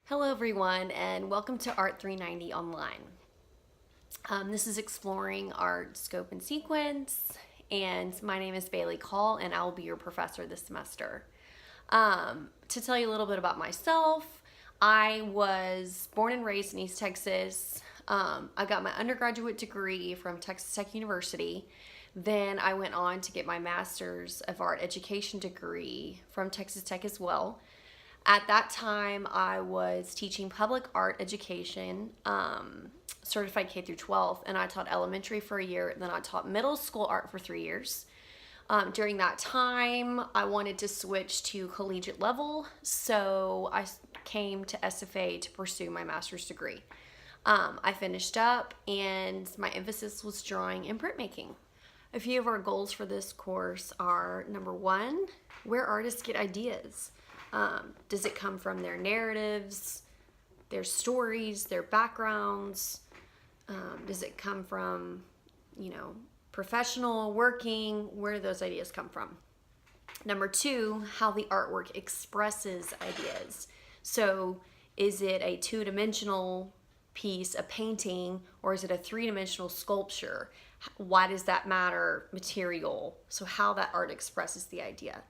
Hello everyone and welcome to Art 390 Online. This is exploring art scope and sequence, and my name is Bailey Coll and I will be your professor this semester. To tell you a little bit about myself, I was born and raised in East Texas. I got my undergraduate degree from Texas Tech University. Then I went on to get my Master's of Art Education degree from Texas Tech as well. At that time, I was teaching public art education, certified K through 12, and I taught elementary for a year, then I taught middle school art for 3 years. During that time, I wanted to switch to collegiate level, so I came to SFA to pursue my master's degree. I finished up, and my emphasis was drawing and printmaking. A few of our goals for this course are, number one, where artists get ideas. Does it come from their narratives, their stories, their backgrounds? Does it come from, professional, working? Where do those ideas come from? Number two, how the artwork expresses ideas. So is it a two-dimensional piece, a painting, or is it a three-dimensional sculpture? Why does that matter? Material. So how that art expresses the idea.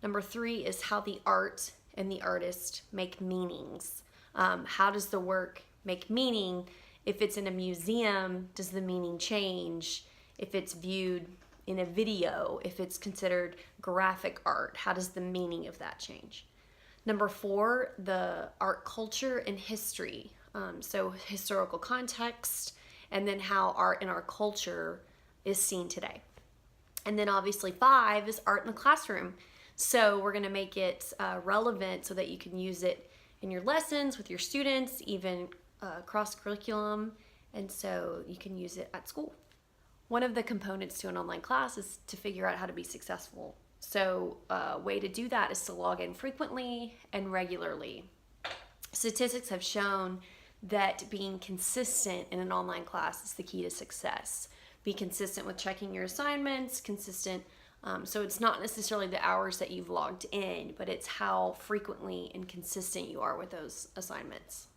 Number three is how the art and the artist make meanings. How does the work make meaning? If it's in a museum, does the meaning change? If it's viewed in a video, if it's considered graphic art, how does the meaning of that change? Number four, the art culture and history. So historical context, and then how art in our culture is seen today. And then obviously five is art in the classroom. So we're going to make it relevant so that you can use it in your lessons with your students, even cross-curriculum, and so you can use it at school. One of the components to an online class is to figure out how to be successful. So a way to do that is to log in frequently and regularly. Statistics have shown that being consistent in an online class is the key to success. Be consistent with checking your assignments, so it's not necessarily the hours that you've logged in, but it's how frequently and consistent you are with those assignments.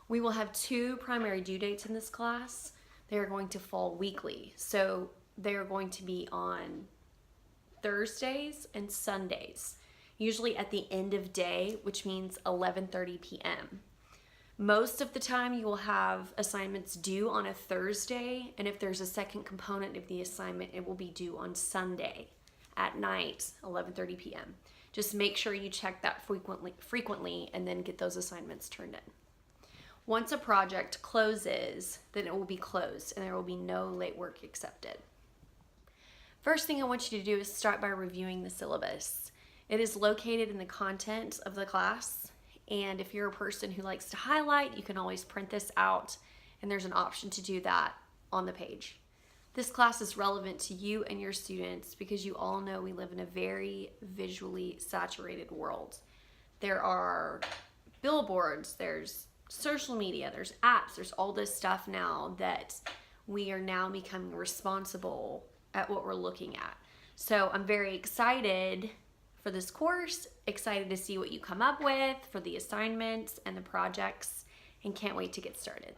We will have two primary due dates in this class. They are going to fall weekly. So they are going to be on Thursdays and Sundays, usually at the end of day, which means 11:30 p.m. Most of the time you will have assignments due on a Thursday, and if there's a second component of the assignment, it will be due on Sunday at night, 11:30 p.m. Just make sure you check that frequently and then get those assignments turned in. Once a project closes, then it will be closed and there will be no late work accepted. First thing I want you to do is start by reviewing the syllabus. It is located in the content of the class, and if you're a person who likes to highlight, you can always print this out, and there's an option to do that on the page. This class is relevant to you and your students because you all know we live in a very visually saturated world. There are billboards, there's social media, there's apps, there's all this stuff now that we are now becoming responsible at what we're looking at. So I'm very excited for this course, excited to see what you come up with for the assignments and the projects, and can't wait to get started.